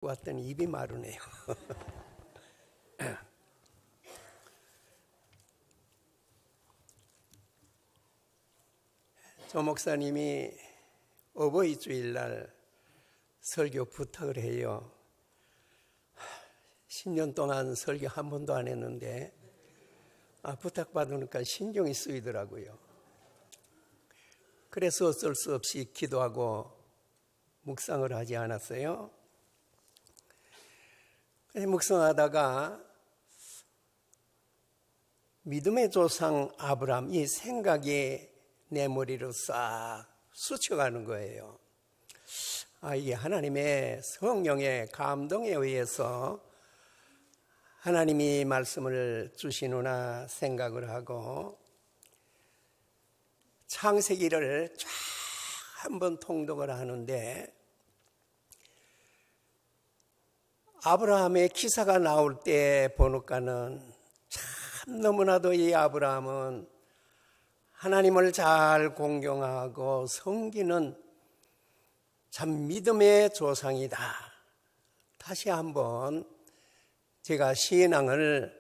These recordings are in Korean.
왔더니 입이 마르네요. 조 목사님이 어버이 주일날 설교 부탁을 해요. 10년 동안 설교 한 번도 안 했는데 부탁받으니까 신경이 쓰이더라고요. 그래서 어쩔 수 없이 기도하고 묵상을 하지 않았어요. 묵상하다가 믿음의 조상 아브라함 이 생각이 내 머리로 싹 스쳐가는 거예요. 이게 하나님의 성령의 감동에 의해서 하나님이 말씀을 주시누나 생각을 하고 창세기를 쫙 한번 통독을 하는데 아브라함의 기사가 나올 때 보니까는 참 너무나도 이 아브라함은 하나님을 잘 공경하고 섬기는 참 믿음의 조상이다. 다시 한번 제가 신앙을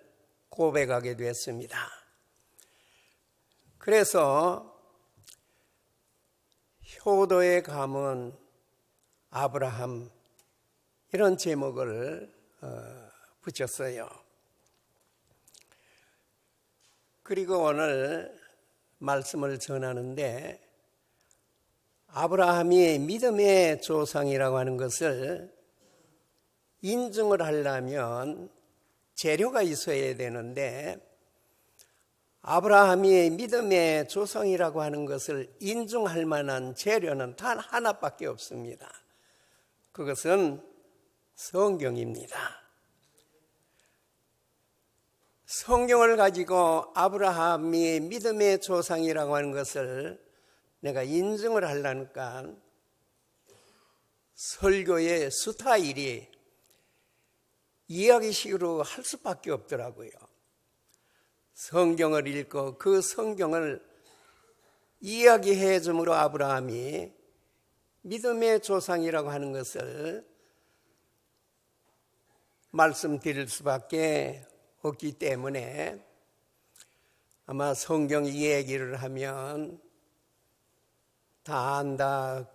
고백하게 됐습니다. 그래서 효도의 가문 아브라함 이런 제목을 붙였어요. 그리고 오늘 말씀을 전하는데 아브라함이 믿음의 조상이라고 하는 것을 인증을 하려면 재료가 있어야 되는데 아브라함이 믿음의 조상이라고 하는 것을 인증할 만한 재료는 단 하나밖에 없습니다. 그것은 성경입니다. 성경을 가지고 아브라함이 믿음의 조상이라고 하는 것을 내가 인증을 하려니까 설교의 스타일이 이야기식으로 할 수밖에 없더라고요. 성경을 읽고 그 성경을 이야기해 줌으로 아브라함이 믿음의 조상이라고 하는 것을 말씀드릴 수밖에 없기 때문에 아마 성경 이야기를 하면 다 안다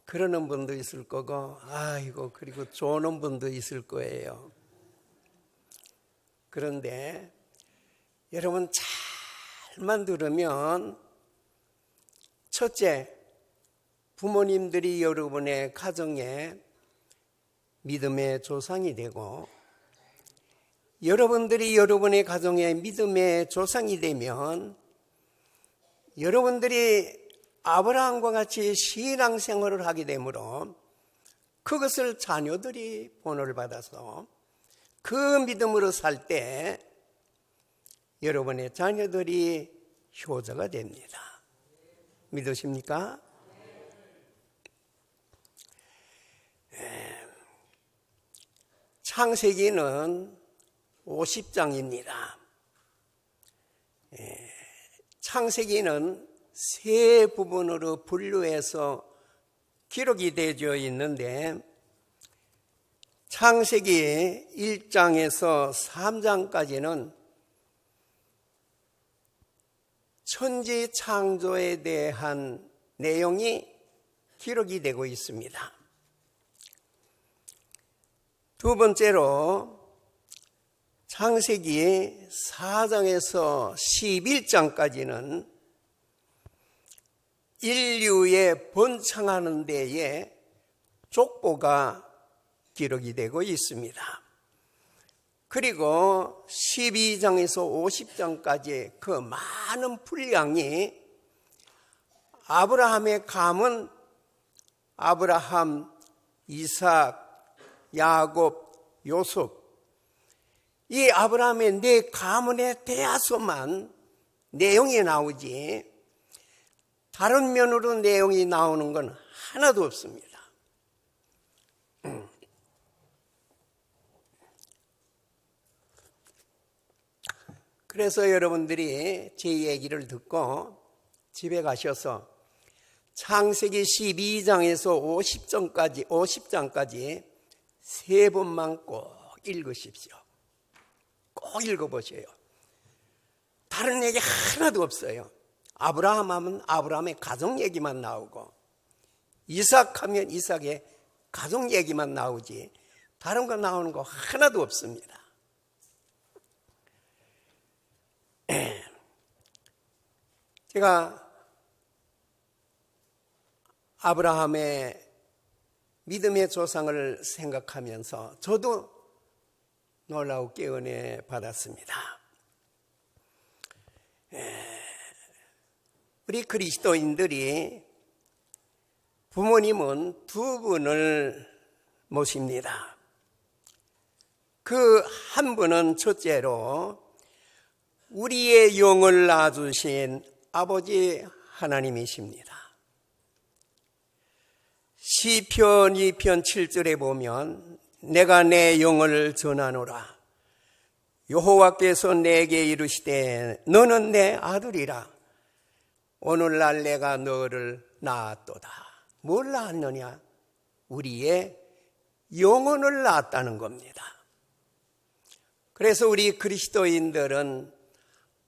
그러는 분도 있을 거고 그리고 조는 분도 있을 거예요. 그런데 여러분 잘만 들으면 첫째, 부모님들이 여러분의 가정에 믿음의 조상이 되고 여러분들이 여러분의 가정에 믿음의 조상이 되면 여러분들이 아브라함과 같이 신앙생활을 하게 되므로 그것을 자녀들이 본을 받아서 그 믿음으로 살 때 여러분의 자녀들이 효자가 됩니다. 믿으십니까? 창세기는 50장입니다. 창세기는 세 부분으로 분류해서 기록이 되어 있는데 창세기 1장에서 3장까지는 천지 창조에 대한 내용이 기록이 되고 있습니다. 두 번째로 창세기 4장에서 11장까지는 인류의 번창하는 데에 족보가 기록이 되고 있습니다. 그리고 12장에서 50장까지 그 많은 분량이 아브라함의 가문 아브라함, 이삭, 야곱, 요셉 이 아브라함의 네 가문에 대해서만 내용이 나오지 다른 면으로 내용이 나오는 건 하나도 없습니다. 그래서 여러분들이 제 얘기를 듣고 집에 가셔서 창세기 12장에서 50장까지 3번만 꼭 읽으십시오. 꼭 읽어보세요. 다른 얘기 하나도 없어요. 아브라함 하면 아브라함의 가족 얘기만 나오고, 이삭 하면 이삭의 가족 얘기만 나오지 다른 거 나오는 거 하나도 없습니다. 제가 아브라함의 믿음의 조상을 생각하면서 저도 놀라우게 은혜 받았습니다. 우리 그리스도인들이 부모님은 2분을 모십니다. 그 한 분은 첫째로 우리의 영을 낳아주신 아버지 하나님이십니다. 시편 2편 7절에 보면 내가 내 영을 전하노라. 여호와께서 내게 이르시되 너는 내 아들이라. 오늘날 내가 너를 낳았도다. 뭘 낳았느냐? 우리의 영혼을 낳았다는 겁니다. 그래서 우리 그리스도인들은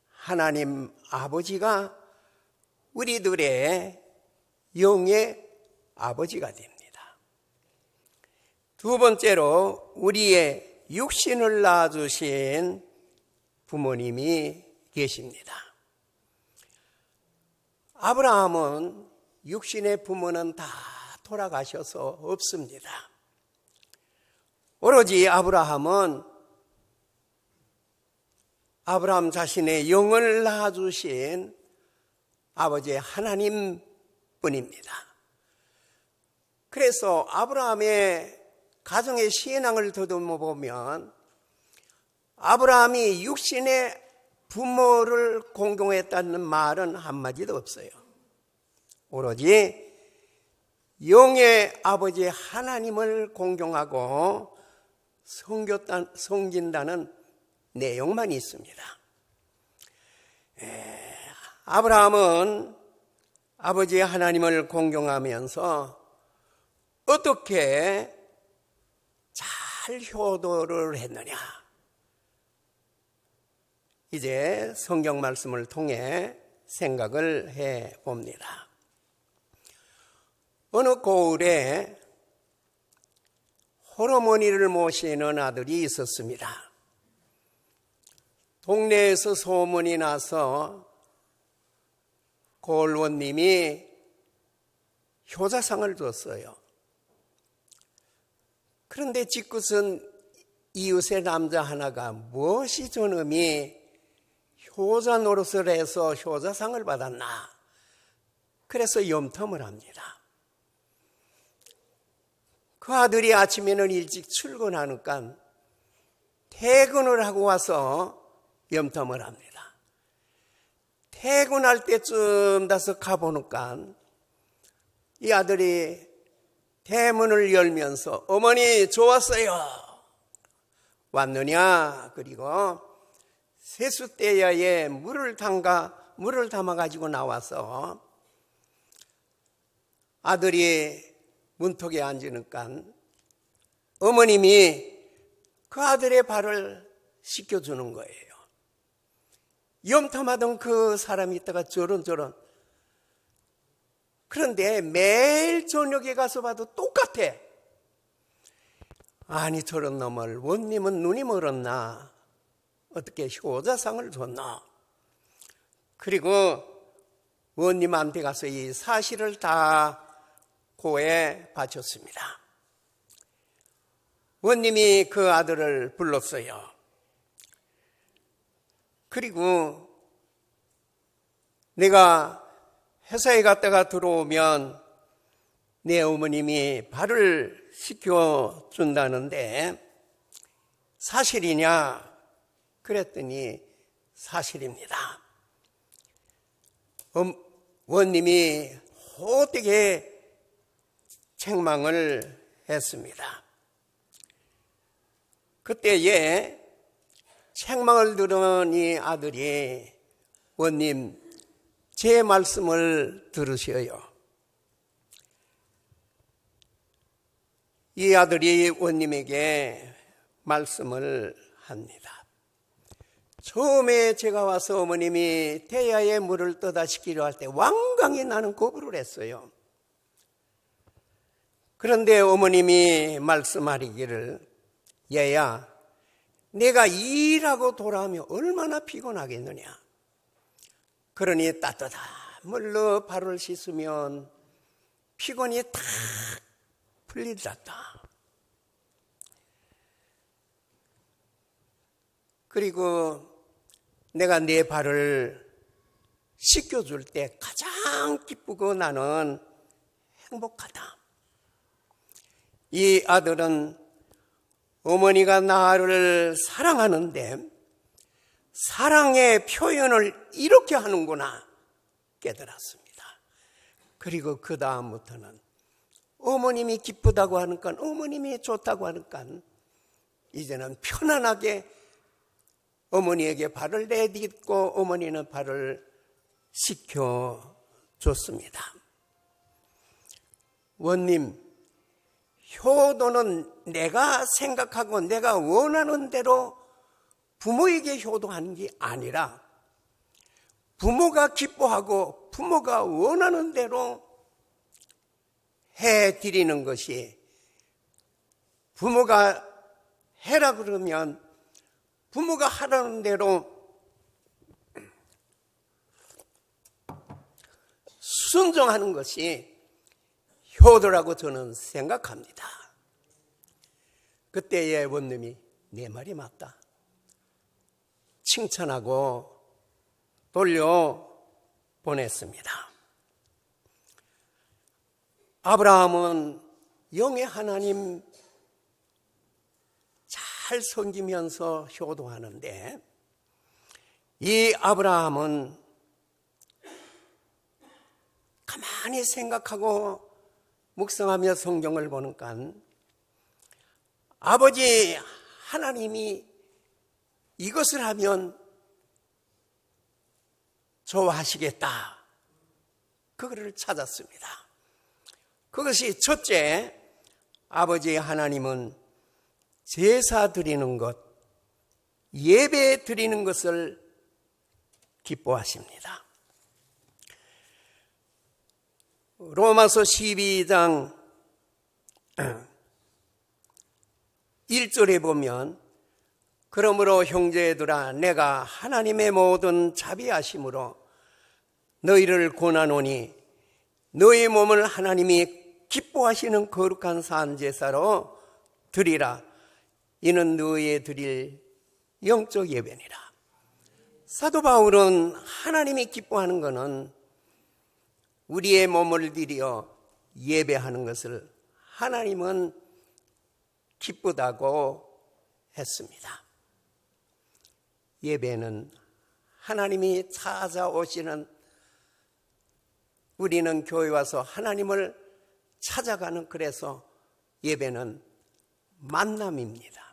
하나님 아버지가 우리들의 영의 아버지가 됩니다. 2번째로 우리의 육신을 낳아주신 부모님이 계십니다. 아브라함은 육신의 부모는 다 돌아가셔서 없습니다. 오로지 아브라함 자신의 영을 낳아주신 아버지 하나님 뿐입니다. 그래서 아브라함의 가정의 신앙을 더듬어 보면 아브라함이 육신의 부모를 공경했다는 말은 한마디도 없어요. 오로지 영의 아버지 하나님을 공경하고 섬긴다는 내용만 있습니다. 아브라함은 아버지 하나님을 공경하면서 어떻게 잘 효도를 했느냐? 이제 성경 말씀을 통해 생각을 해 봅니다. 어느 고을에 호르머니를 모시는 아들이 있었습니다. 동네에서 소문이 나서 고을원님이 효자상을 줬어요. 그런데 짓궂은 이웃의 남자 하나가 무엇이 저놈이 효자 노릇을 해서 효자상을 받았나? 그래서 염탐을 합니다. 그 아들이 아침에는 일찍 출근하니까 퇴근을 하고 와서 염탐을 합니다. 퇴근할 때쯤 돼서 가보니까 이 아들이 대문을 열면서 어머니 좋았어요. 왔느냐? 그리고 세숫대야에 물을 담아가지고 나와서 아들이 문턱에 앉으니까 어머님이 그 아들의 발을 씻겨주는 거예요. 염탐하던 그 사람이 있다가 저런. 그런데 매일 저녁에 가서 봐도 똑같아. 아니 저런 놈을 원님은 눈이 멀었나? 어떻게 효자상을 줬나? 그리고 원님한테 가서 이 사실을 다 고해 바쳤습니다. 원님이 그 아들을 불렀어요. 그리고 내가 회사에 갔다가 들어오면 내 어머님이 발을 씻겨준다는데 사실이냐? 그랬더니 사실입니다. 원님이 호되게 책망을 했습니다. 그때에 책망을 들은 이 아들이 원님 제 말씀을 들으셔요. 이 아들이 원님에게 말씀을 합니다. 처음에 제가 와서 어머님이 태야에 물을 떠다 시키려 할 때 완강히 나는 거부를 했어요. 그런데 어머님이 말씀하기를, 얘야, 내가 일하고 돌아오면 얼마나 피곤하겠느냐. 그러니 따뜻한 물로 발을 씻으면 피곤이 탁 풀리더라. 그리고 내가 내 발을 씻겨줄 때 가장 기쁘고 나는 행복하다. 이 아들은 어머니가 나를 사랑하는데 사랑의 표현을 이렇게 하는구나 깨달았습니다. 그리고 그 다음부터는 어머님이 기쁘다고 하니까, 어머님이 좋다고 하니까 이제는 편안하게 어머니에게 발을 내딛고 어머니는 발을 씻겨줬습니다. 원님, 효도는 내가 생각하고 내가 원하는 대로 부모에게 효도하는 게 아니라 부모가 기뻐하고 부모가 원하는 대로 해드리는 것이, 부모가 해라 그러면 부모가 하라는 대로 순종하는 것이 효도라고 저는 생각합니다. 그때의 원님이 내 말이 맞다 칭찬하고 돌려보냈습니다. 아브라함은 영의 하나님 잘 섬기면서 효도하는데, 이 아브라함은 가만히 생각하고 묵상하며 성경을 보니까 아버지 하나님이 이것을 하면 좋아하시겠다, 그거를 찾았습니다. 그것이 첫째, 아버지 하나님은 제사 드리는 것, 예배 드리는 것을 기뻐하십니다. 로마서 12장 1절에 보면, 그러므로 형제들아 내가 하나님의 모든 자비하심으로 너희를 권하노니 너희 몸을 하나님이 기뻐하시는 거룩한 산제사로 드리라. 이는 너희의 드릴 영적 예배니라. 사도 바울은 하나님이 기뻐하는 것은 우리의 몸을 드려 예배하는 것을 하나님은 기쁘다고 했습니다. 예배는 하나님이 찾아오시는, 우리는 교회 와서 하나님을 찾아가는, 그래서 예배는 만남입니다.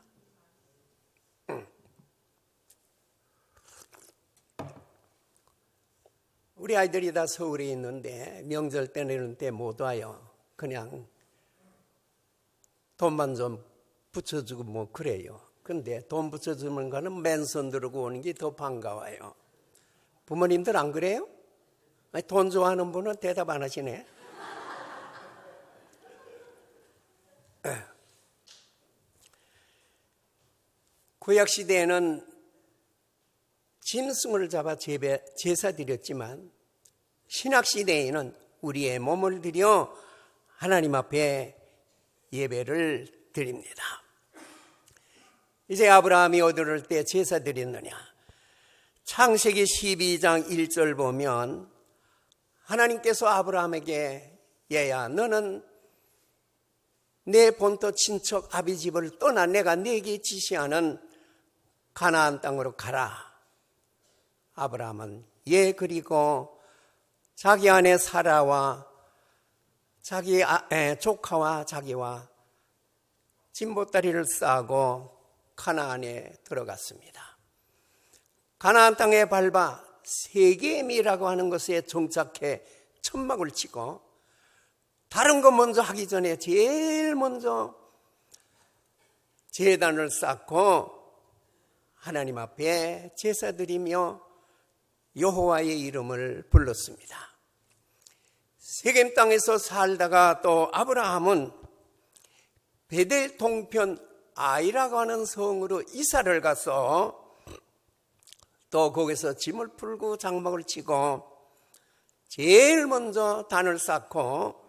우리 아이들이 다 서울에 있는데 명절 때는 때 못 와요. 그냥 돈만 좀 붙여주고 뭐 그래요. 근데 돈 붙여주는 거는 맨손 들고 오는 게 더 반가워요. 부모님들 안 그래요? 돈 좋아하는 분은 대답 안 하시네. 구약시대에는 짐승을 잡아 제사 드렸지만 신약시대에는 우리의 몸을 들여 하나님 앞에 예배를 드립니다. 이제 아브라함이 어디를 때 제사 드렸느냐? 창세기 12장 1절 보면 하나님께서 아브라함에게, 얘야 너는 내 본토 친척 아비 집을 떠나 내가 네게 지시하는 가나안 땅으로 가라. 아브라함은 그리고 자기 아내 사라와 자기 조카와 자기와 진보다리를 싸고 가나안에 들어갔습니다. 가나안 땅에 밟아 세겜이라고 하는 것에 정착해 천막을 치고, 다른 거 먼저 하기 전에 제일 먼저 제단을 쌓고 하나님 앞에 제사 드리며 여호와의 이름을 불렀습니다. 세겜 땅에서 살다가 또 아브라함은 베델 동편 아이라고 하는 성으로 이사를 가서 또 거기서 짐을 풀고 장막을 치고 제일 먼저 단을 쌓고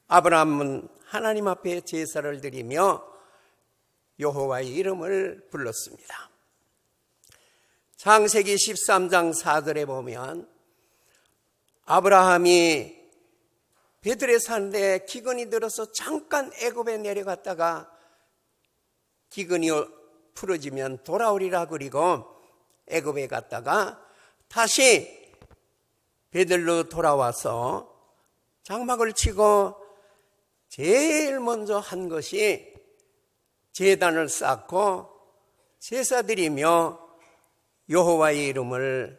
아브라함은 하나님 앞에 제사를 드리며 여호와의 이름을 불렀습니다. 창세기 13장 4절에 보면 아브라함이 베들에 사는데 기근이 들어서 잠깐 애굽에 내려갔다가 기근이 풀어지면 돌아오리라 그리고 애굽에 갔다가 다시 베들로 돌아와서 장막을 치고 제일 먼저 한 것이 제단을 쌓고 제사 드리며 여호와의 이름을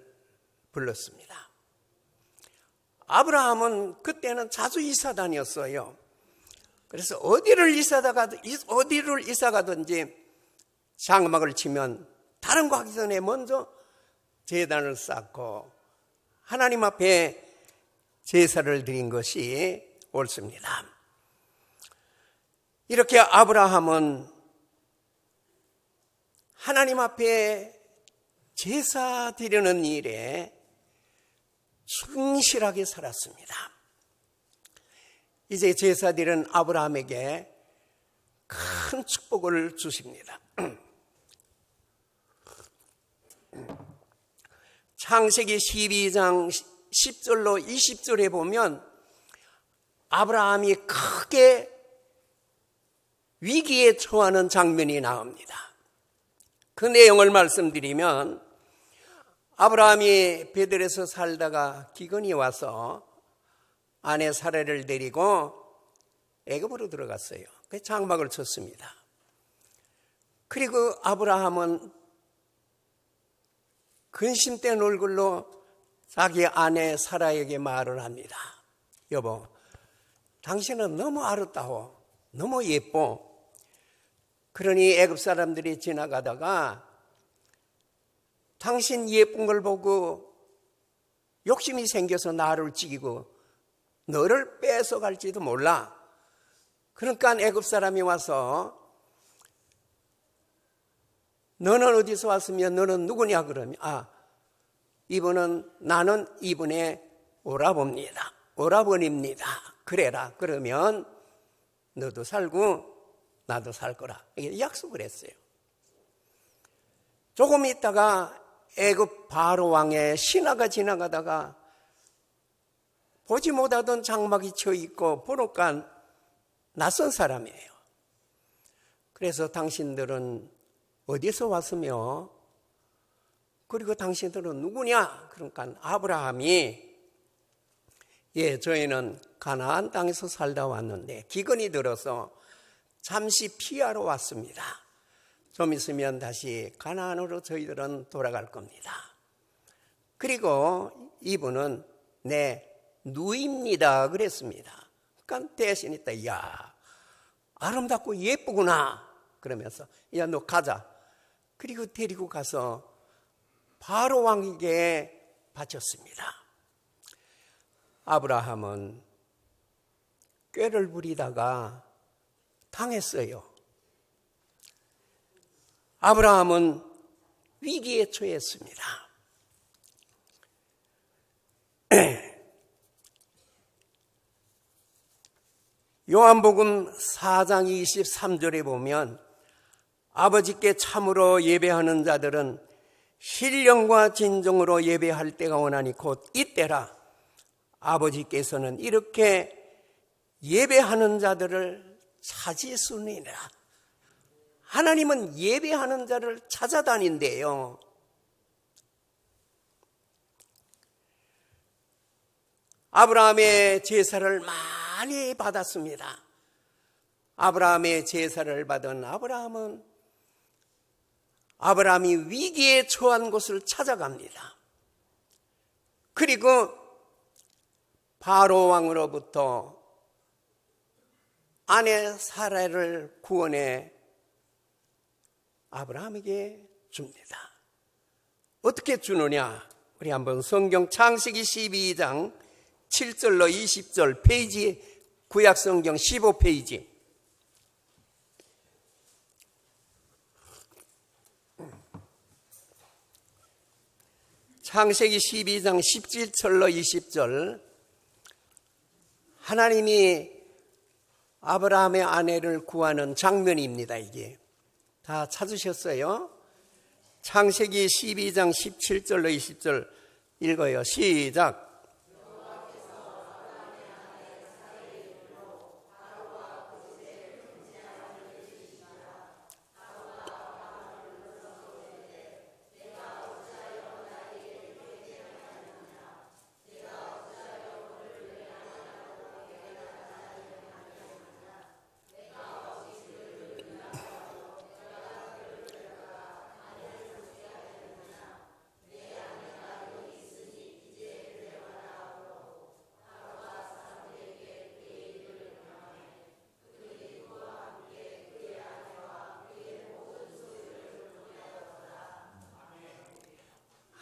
불렀습니다. 아브라함은 그때는 자주 이사 다녔어요. 그래서 어디를 이사 가든지 장막을 치면 다른 거 하기 전에 먼저 제단을 쌓고 하나님 앞에 제사를 드린 것이 옳습니다. 이렇게 아브라함은 하나님 앞에 제사 드리는 일에 충실하게 살았습니다. 이제 제사 드리는 아브라함에게 큰 축복을 주십니다. 창세기 12장 10절로 20절에 보면 아브라함이 크게 위기에 처하는 장면이 나옵니다. 그 내용을 말씀드리면 아브라함이 베들에서 살다가 기근이 와서 아내 사라를 데리고 애굽으로 들어갔어요. 그 장막을 쳤습니다. 그리고 아브라함은 근심된 얼굴로 자기 아내 사라에게 말을 합니다. 여보, 당신은 너무 아름다워, 너무 예뻐. 그러니 애굽 사람들이 지나가다가 당신 예쁜 걸 보고 욕심이 생겨서 나를 죽이고 너를 뺏어갈지도 몰라. 그러니까 애굽 사람이 와서 너는 어디서 왔으면 너는 누구냐 그러면 이분은 나는 이분의 오라버니입니다. 그래라. 그러면 너도 살고 나도 살 거라. 이게 약속을 했어요. 조금 있다가 애굽 바로 왕의 신하가 지나가다가 보지 못하던 장막이 쳐 있고 보니까 낯선 사람이에요. 그래서 당신들은 어디서 왔으며 그리고 당신들은 누구냐? 그러니까 아브라함이 저희는 가나안 땅에서 살다 왔는데 기근이 들어서 잠시 피하러 왔습니다. 좀 있으면 다시 가나안으로 저희들은 돌아갈 겁니다. 그리고 이분은 내 누이입니다 그랬습니다. 그러니까 대신 있다. 야, 아름답고 예쁘구나 그러면서 야, 너 가자. 그리고 데리고 가서 바로 왕에게 바쳤습니다. 아브라함은 꾀를 부리다가 당했어요. 아브라함은 위기에 처했습니다. 요한복음 4장 23절에 보면 아버지께 참으로 예배하는 자들은 신령과 진정으로 예배할 때가 오나니 곧 이때라. 아버지께서는 이렇게 예배하는 자들을 찾으시느니라. 하나님은 예배하는 자를 찾아다닌대요. 아브라함의 제사를 많이 받았습니다. 아브라함의 제사를 받은 아브라함이 위기에 처한 곳을 찾아갑니다. 그리고 바로 왕으로부터 아내 사라를 구원해 아브라함에게 줍니다. 어떻게 주느냐? 우리 한번 성경 창세기 12장 7절로 20절 페이지, 구약성경 15페이지. 창세기 12장 17절로 20절. 하나님이 아브라함의 아내를 구하는 장면입니다. 이게 다 찾으셨어요? 창세기 12장 17절로 20절 읽어요. 시작.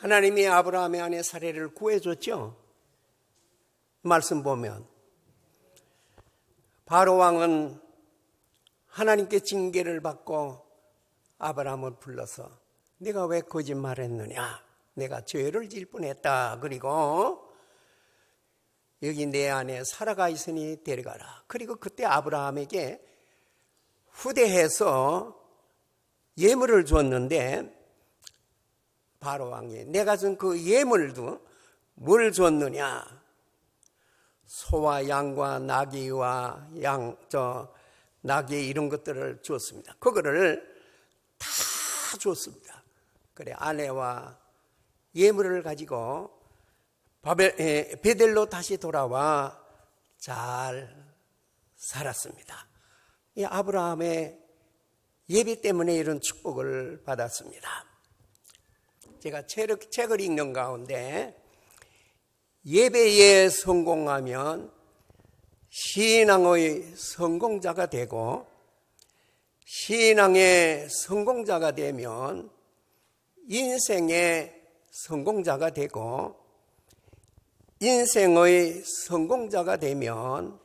하나님이 아브라함의 아내 사례를 구해줬죠. 말씀 보면 바로 왕은 하나님께 징계를 받고 아브라함을 불러서 네가 왜 거짓말했느냐, 내가 죄를 질 뻔했다, 그리고 여기 내 아내 사라가 있으니 데려가라. 그리고 그때 아브라함에게 후대해서 예물을 줬는데 바로 왕이 내가 준 그 예물도 뭘 줬느냐? 소와 양과 나귀와 나귀 이런 것들을 줬습니다. 그거를 다 줬습니다. 그래 아내와 예물을 가지고 베델로 다시 돌아와 잘 살았습니다. 이 아브라함의 예비 때문에 이런 축복을 받았습니다. 제가 책을 읽는 가운데 예배에 성공하면 신앙의 성공자가 되고 신앙의 성공자가 되면 인생의 성공자가 되고 인생의 성공자가 되면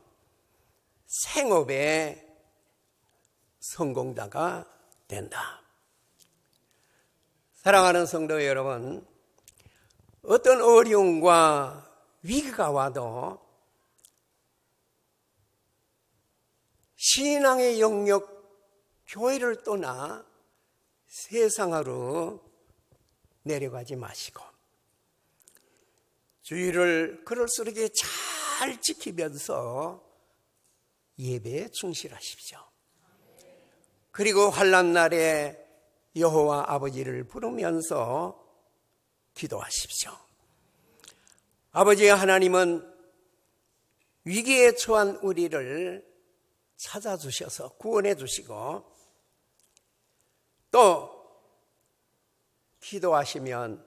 생업의 성공자가 된다. 사랑하는 성도 여러분, 어떤 어려움과 위기가 와도 신앙의 영역, 교회를 떠나 세상으로 내려가지 마시고 주의를 그럴수록 잘 지키면서 예배에 충실하십시오. 그리고 환난 날에 여호와 아버지를 부르면서 기도하십시오. 아버지 하나님은 위기에 처한 우리를 찾아주셔서 구원해 주시고 또 기도하시면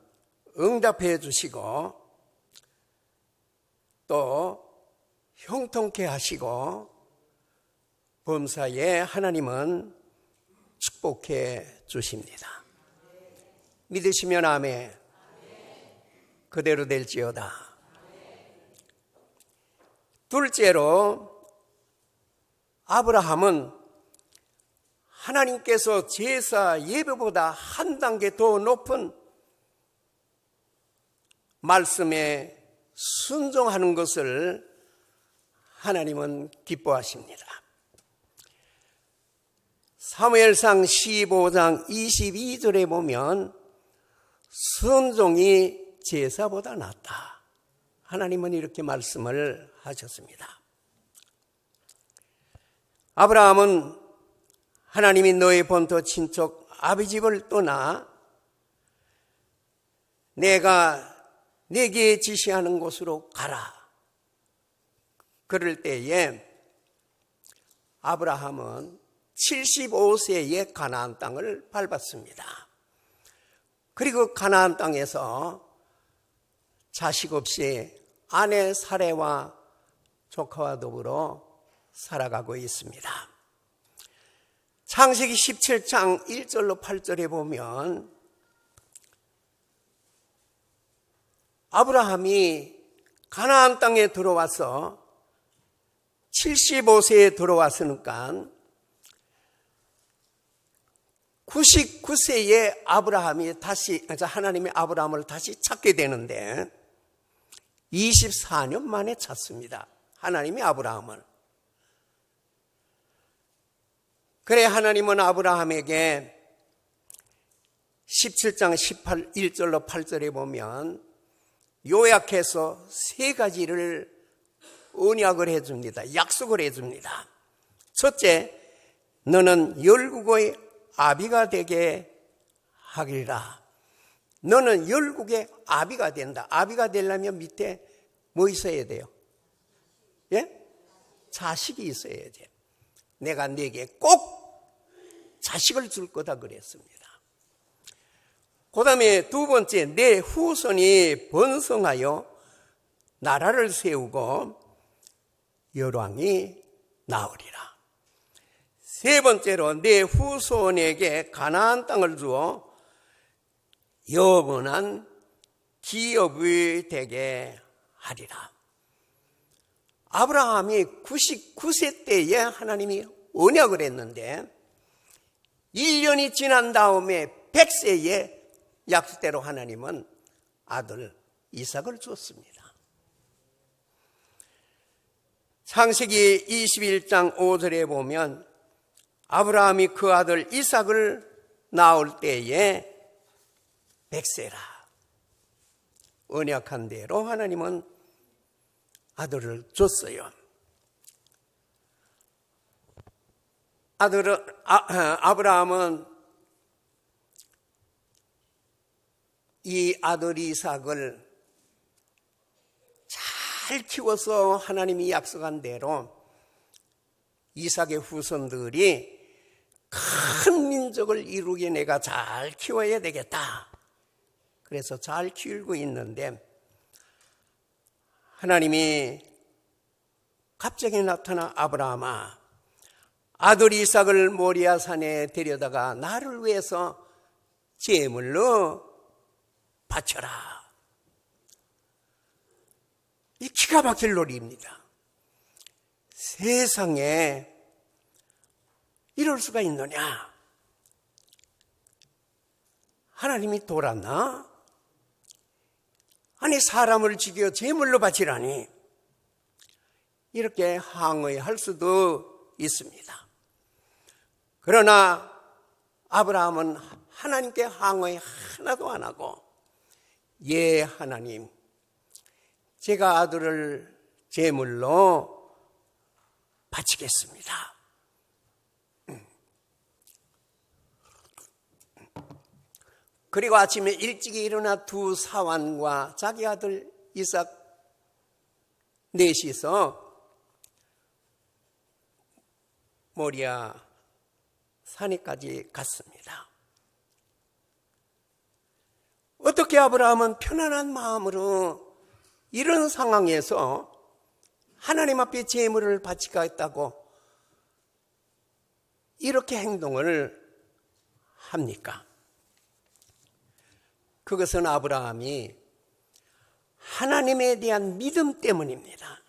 응답해 주시고 또 형통케 하시고 범사에 하나님은 축복해 주십니다. 믿으시면 아멘. 그대로 될지어다. 둘째로 아브라함은 하나님께서 제사 예배보다 한 단계 더 높은 말씀에 순종하는 것을 하나님은 기뻐하십니다. 사무엘상 15장 22절에 보면 순종이 제사보다 낫다. 하나님은 이렇게 말씀을 하셨습니다. 아브라함은 하나님이 너의 본토 친척 아비집을 떠나 내가 내게 지시하는 곳으로 가라. 그럴 때에 아브라함은 75세에 가나안 땅을 밟았습니다. 그리고 가나안 땅에서 자식 없이 아내 사레와 조카와 더불어 살아가고 있습니다. 창세기 17장 1절로 8절에 보면 아브라함이 가나안 땅에 들어와서 75세에 들어왔으니까 99세에 하나님이 아브라함을 다시 찾게 되는데 24년 만에 찾습니다. 하나님이 아브라함을. 그래 하나님은 아브라함에게 17장 1절로 8절에 보면 요약해서 세 가지를 언약을 해줍니다. 약속을 해줍니다. 첫째, 너는 열국의 아비가 되게 하리라. 너는 열국의 아비가 된다. 아비가 되려면 밑에 뭐 있어야 돼요? 예? 자식이 있어야 돼. 내가 네게 꼭 자식을 줄 거다 그랬습니다. 그 다음에 두 번째, 내 후손이 번성하여 나라를 세우고 열왕이 나으리라. 세 번째로 내 후손에게 가나안 땅을 주어 영원한 기업이 되게 하리라. 아브라함이 99세 때에 하나님이 언약을 했는데 1년이 지난 다음에 100세에 약속대로 하나님은 아들 이삭을 주었습니다. 창세기 21장 5절에 보면 아브라함이 그 아들 이삭을 낳을 때에 100세라. 언약한 대로 하나님은 아들을 줬어요. 아브라함은 이 아들 이삭을 잘 키워서 하나님이 약속한 대로 이삭의 후손들이 큰 민족을 이루게 내가 잘 키워야 되겠다. 그래서 잘 키우고 있는데 하나님이 갑자기 나타나 아브라함아, 아들 이삭을 모리아 산에 데려다가 나를 위해서 제물로 바쳐라. 이 기가 막힐 놀이입니다. 세상에 이럴 수가 있느냐? 하나님이 돌았나? 아니 사람을 죽여 제물로 바치라니. 이렇게 항의할 수도 있습니다. 그러나 아브라함은 하나님께 항의 하나도 안 하고 예 하나님, 제가 아들을 제물로 바치겠습니다. 그리고 아침에 일찍이 일어나 두 사환과 자기 아들 이삭 넷이서 모리아 산에까지 갔습니다. 어떻게 아브라함은 편안한 마음으로 이런 상황에서 하나님 앞에 제물을 바치겠다고 이렇게 행동을 합니까? 그것은 아브라함이 하나님에 대한 믿음 때문입니다.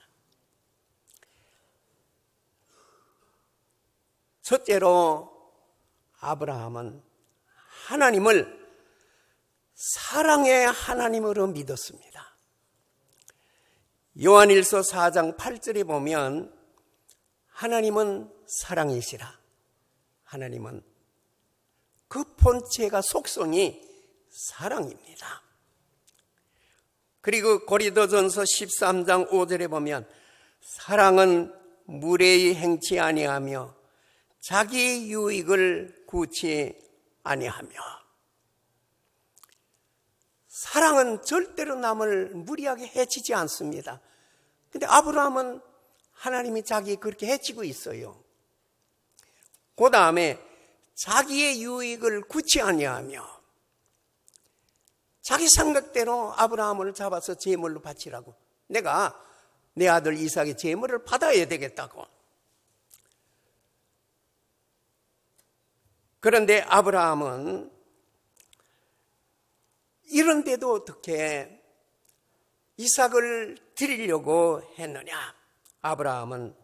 첫째로 아브라함은 하나님을 사랑의 하나님으로 믿었습니다. 요한일서 4장 8절에 보면 하나님은 사랑이시라. 하나님은 그 본체가 속성이 사랑입니다. 그리고 고린도전서 13장 5절에 보면 사랑은 무례히 행치 아니하며 자기 유익을 구치 아니하며. 사랑은 절대로 남을 무리하게 해치지 않습니다. 근데 아브라함은 하나님이 자기 그렇게 해치고 있어요. 그 다음에 자기의 유익을 구치 아니하며 자기 생각대로 아브라함을 잡아서 제물로 바치라고. 내가 내 아들 이삭의 제물을 받아야 되겠다고. 그런데 아브라함은 이런데도 어떻게 이삭을 드리려고 했느냐? 아브라함은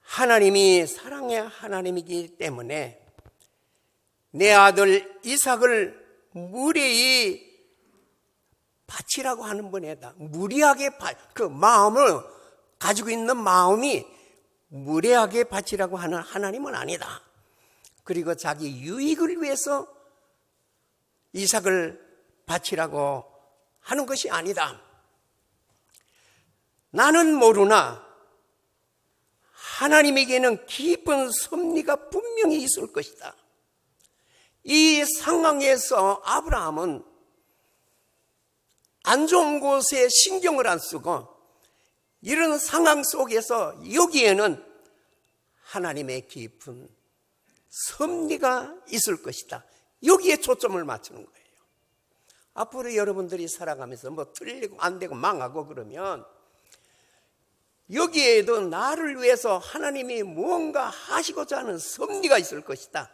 하나님이 사랑의 하나님이기 때문에 내 아들 이삭을 무례히 바치라고 하는 분이다. 무리하게 그 마음을 가지고 있는 마음이 무례하게 바치라고 하는 하나님은 아니다. 그리고 자기 유익을 위해서 이삭을 바치라고 하는 것이 아니다. 나는 모르나 하나님에게는 깊은 섭리가 분명히 있을 것이다. 이 상황에서 아브라함은 안 좋은 곳에 신경을 안 쓰고 이런 상황 속에서 여기에는 하나님의 깊은 섭리가 있을 것이다. 여기에 초점을 맞추는 거예요. 앞으로 여러분들이 살아가면서 뭐 틀리고 안 되고 망하고 그러면 여기에도 나를 위해서 하나님이 무언가 하시고자 하는 섭리가 있을 것이다.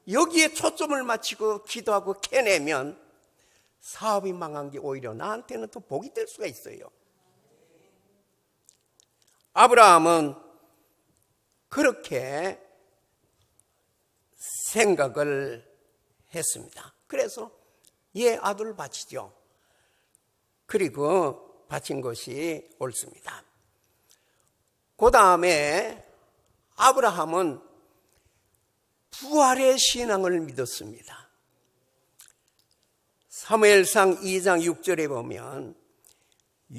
여기에 초점을 맞추고 기도하고 캐내면 사업이 망한 게 오히려 나한테는 더 복이 될 수가 있어요. 아브라함은 그렇게 생각을 했습니다. 그래서 아들을 바치죠. 그리고 바친 것이 옳습니다. 그 다음에 아브라함은 부활의 신앙을 믿었습니다. 사무엘상 2장 6절에 보면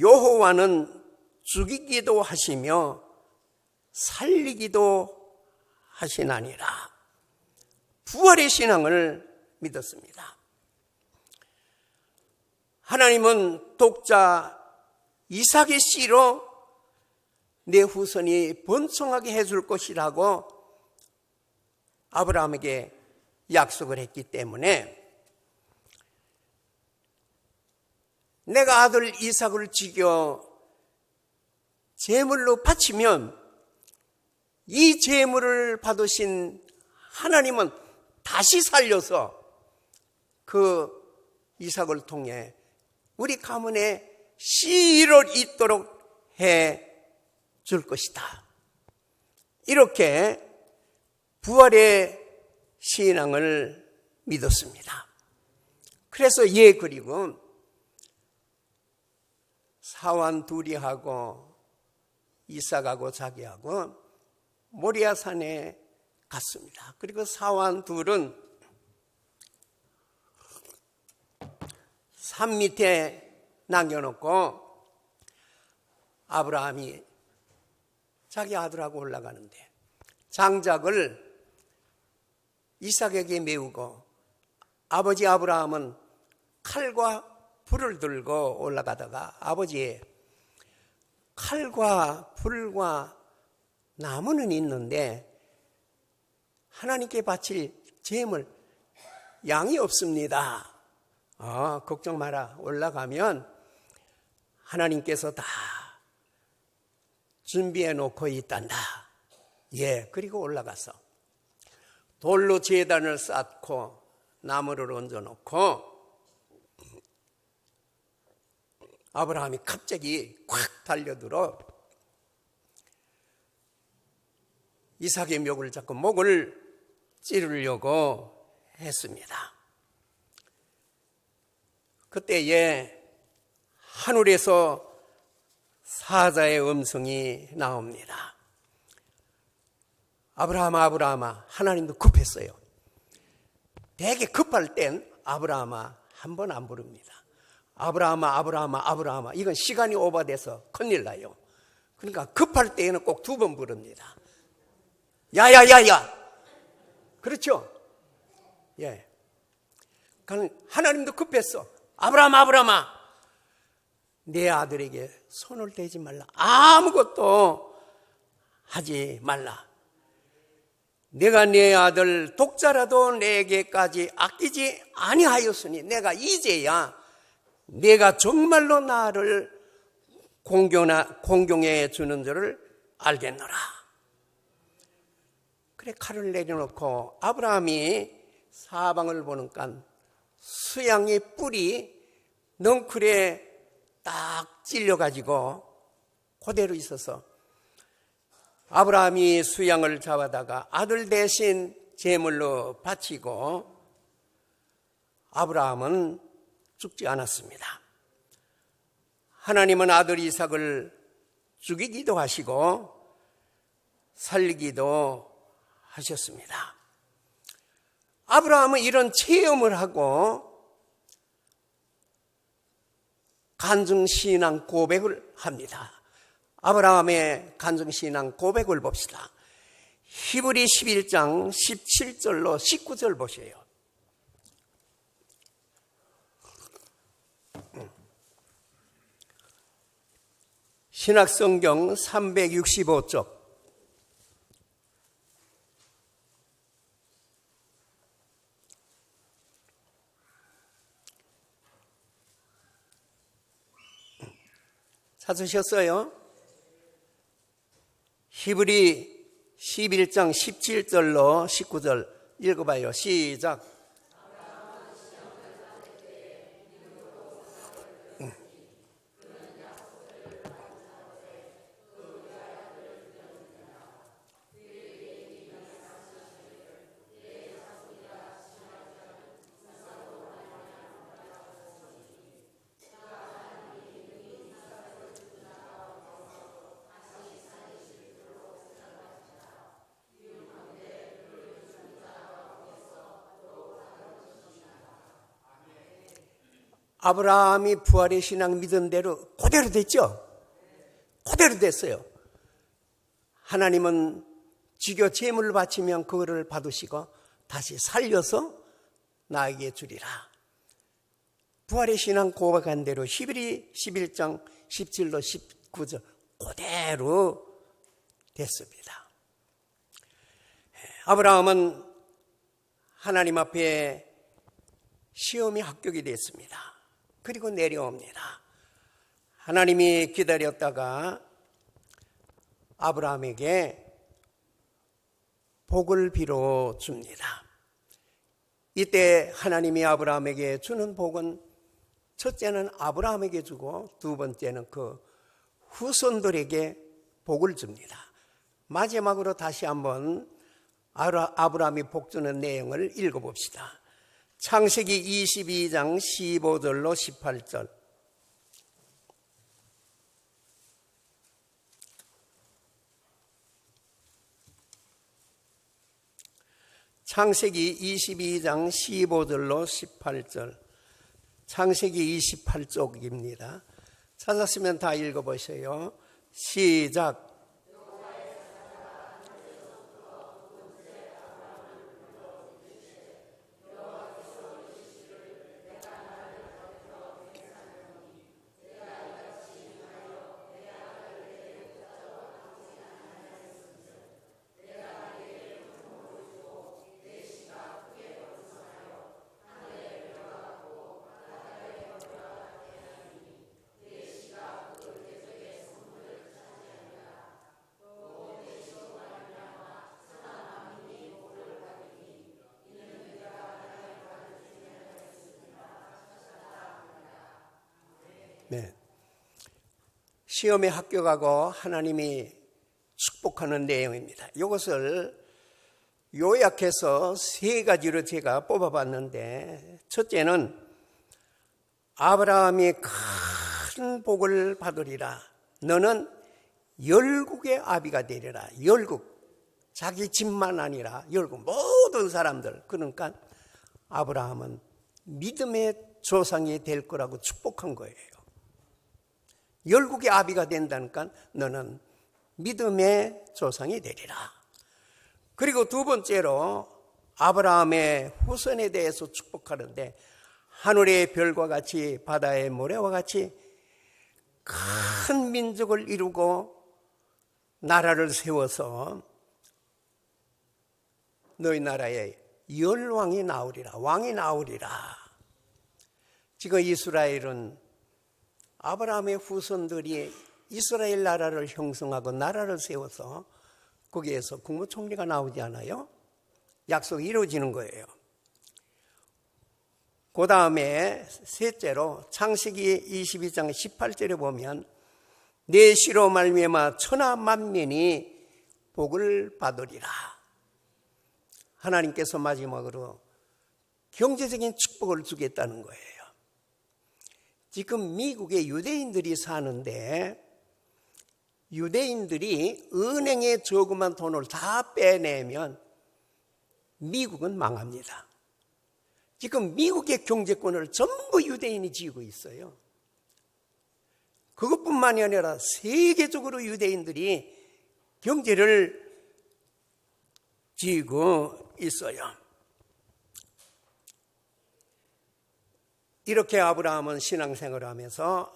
여호와는 죽이기도 하시며 살리기도 하시나니라. 부활의 신앙을 믿었습니다. 하나님은 독자 이삭의 씨로 내 후손이 번성하게 해줄 것이라고 아브라함에게 약속을 했기 때문에 내가 아들 이삭을 죽여 제물로 바치면 이 제물을 받으신 하나님은 다시 살려서 그 이삭을 통해 우리 가문에 씨를 잇도록 해 줄 것이다. 이렇게 부활의 신앙을 믿었습니다. 그래서 그리고 사환 둘이 하고 이삭하고 자기하고 모리아산에 갔습니다. 그리고 사환 둘은 산 밑에 남겨놓고 아브라함이 자기 아들하고 올라가는데 장작을 이삭에게 메우고 아버지 아브라함은 칼과 불을 들고 올라가다가 아버지의 칼과 불과 나무는 있는데 하나님께 바칠 제물 양이 없습니다. 걱정 마라. 올라가면 하나님께서 다 준비해 놓고 있단다. 그리고 올라가서 돌로 제단을 쌓고 나무를 얹어 놓고 아브라함이 갑자기 콱 달려들어 이삭의 묘를 잡고 목을 찌르려고 했습니다. 그때에 하늘에서 사자의 음성이 나옵니다. 아브라함아, 아브라함아. 하나님도 급했어요. 되게 급할 땐 아브라함아 한 번 안 부릅니다. 아브라함아, 아브라함아, 아브라함아. 이건 시간이 오버돼서 큰일 나요. 그러니까 급할 때에는 꼭 2번 부릅니다. 야야야야. 그렇죠? 하나님도 급했어. 아브라함아, 아브라함아. 내 아들에게 손을 대지 말라. 아무것도 하지 말라. 내가 내 아들 독자라도 내게까지 아끼지 아니하였으니 내가 이제야 내가 정말로 나를 공경해 주는 줄을 알겠노라. 그래 칼을 내려놓고 아브라함이 사방을 보니까 수양의 뿔이 넝쿨에 딱 찔려가지고 그대로 있어서 아브라함이 수양을 잡아다가 아들 대신 제물로 바치고 아브라함은 죽지 않았습니다. 하나님은 아들 이삭을 죽이기도 하시고 살리기도 하셨습니다. 아브라함은 이런 체험을 하고 간증신앙 고백을 합니다. 아브라함의 간증신앙 고백을 봅시다. 히브리 11장 17절로 19절 보세요. 신약성경 365쪽 찾으셨어요? 히브리 11장 17절로 19절 읽어봐요. 시작. 아브라함이 부활의 신앙 믿은 대로 그대로 됐죠? 그대로 됐어요. 하나님은 지교 제물을 바치면 그거를 받으시고 다시 살려서 나에게 주리라. 부활의 신앙 고백한 대로 히브리 11장 17로 19절 그대로 됐습니다. 아브라함은 하나님 앞에 시험이 합격이 됐습니다. 그리고 내려옵니다. 하나님이 기다렸다가 아브라함에게 복을 빌어 줍니다. 이때 하나님이 아브라함에게 주는 복은 첫째는 아브라함에게 주고 두 번째는 그 후손들에게 복을 줍니다. 마지막으로 다시 한번 아브라함이 복 주는 내용을 읽어봅시다. 창세기 22장 15절로 18절. 창세기 22장 15절로 18절. 창세기 28쪽입니다. 찾았으면 다 읽어보세요. 시작. 네. 시험에 합격하고 하나님이 축복하는 내용입니다. 이것을 요약해서 세 가지로 제가 뽑아봤는데, 첫째는 아브라함이 큰 복을 받으리라. 너는 열국의 아비가 되리라. 열국. 자기 집만 아니라 열국 모든 사람들. 그러니까 아브라함은 믿음의 조상이 될 거라고 축복한 거예요. 열국의 아비가 된다니까 너는 믿음의 조상이 되리라. 그리고 두 번째로 아브라함의 후손에 대해서 축복하는데, 하늘의 별과 같이 바다의 모래와 같이 큰 민족을 이루고 나라를 세워서 너희 나라에 열왕이 나오리라. 왕이 나오리라. 지금 이스라엘은 아브라함의 후손들이 이스라엘 나라를 형성하고 나라를 세워서 거기에서 국무총리가 나오지 않아요? 약속이 이루어지는 거예요. 그 다음에 셋째로 창세기 22장 18절에 보면 내 씨로 말미암아 천하 만민이 복을 받으리라. 하나님께서 마지막으로 경제적인 축복을 주겠다는 거예요. 지금 미국에 유대인들이 사는데 유대인들이 은행에 조그만 돈을 다 빼내면 미국은 망합니다. 지금 미국의 경제권을 전부 유대인이 쥐고 있어요. 그것뿐만이 아니라 세계적으로 유대인들이 경제를 쥐고 있어요. 이렇게 아브라함은 신앙생활을 하면서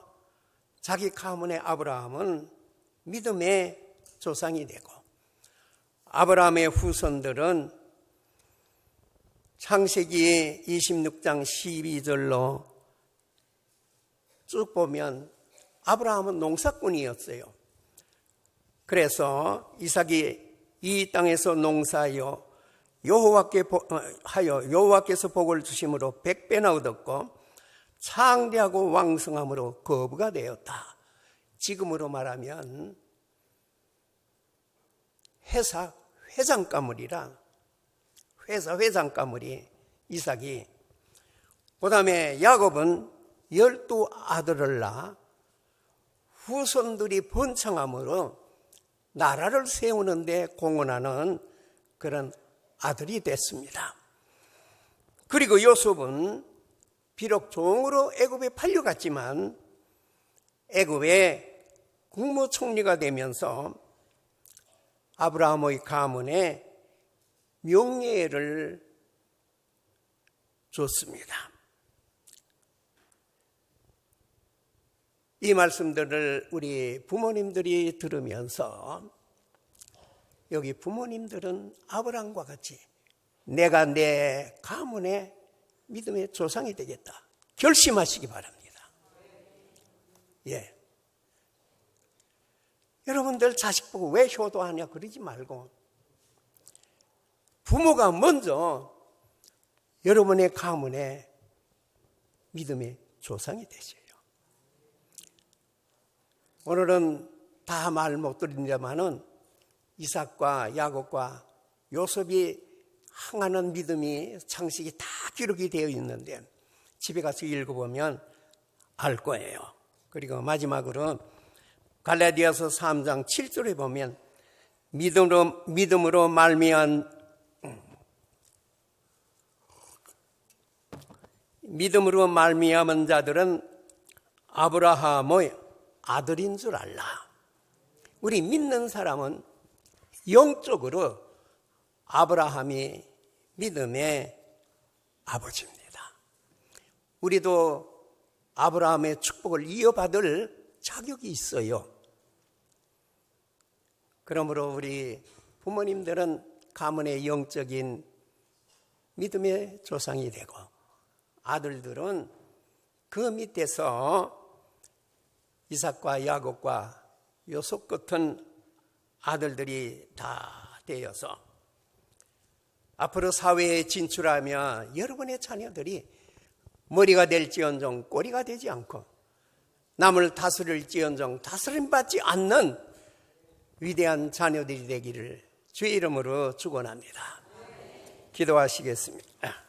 자기 가문의 아브라함은 믿음의 조상이 되고 아브라함의 후손들은 창세기 26장 12절로 쭉 보면 아브라함은 농사꾼이었어요. 그래서 이삭이 이 땅에서 농사하여 여호와께서 복을 주심으로 100배나 얻었고 창대하고 왕성함으로 거부가 되었다. 지금으로 말하면 회사 회장가물이라 회사 회장가물이 이삭이. 그 다음에 야곱은 12아들을 낳아 후손들이 번창함으로 나라를 세우는 데 공헌하는 그런 아들이 됐습니다. 그리고 요셉은 비록 종으로 애굽에 팔려갔지만 애굽의 국무총리가 되면서 아브라함의 가문에 명예를 줬습니다. 이 말씀들을 우리 부모님들이 들으면서 여기 부모님들은 아브라함과 같이 내가 내 가문의 믿음의 조상이 되겠다 결심하시기 바랍니다. 예. 여러분들 자식 보고 왜 효도하냐 그러지 말고 부모가 먼저 여러분의 가문의 믿음의 조상이 되세요. 오늘은 다 말 못 드린다마는 이삭과 야곱과 요셉이 항하는 믿음이 창세기 다 기록이 되어 있는데 집에 가서 읽어보면 알 거예요. 그리고 마지막으로 갈라디아서 3장 7절에 보면 믿음으로 말미암은 자들은 아브라함의 아들인 줄 알라. 우리 믿는 사람은 영적으로 아브라함이 믿음의 아버지입니다. 우리도 아브라함의 축복을 이어받을 자격이 있어요. 그러므로 우리 부모님들은 가문의 영적인 믿음의 조상이 되고 아들들은 그 밑에서 이삭과 야곱과 요셉 같은 아들들이 다 되어서 앞으로 사회에 진출하며 여러분의 자녀들이 머리가 될지언정 꼬리가 되지 않고 남을 다스릴지언정 다스림받지 않는 위대한 자녀들이 되기를 주의 이름으로 축원합니다. 기도하시겠습니다.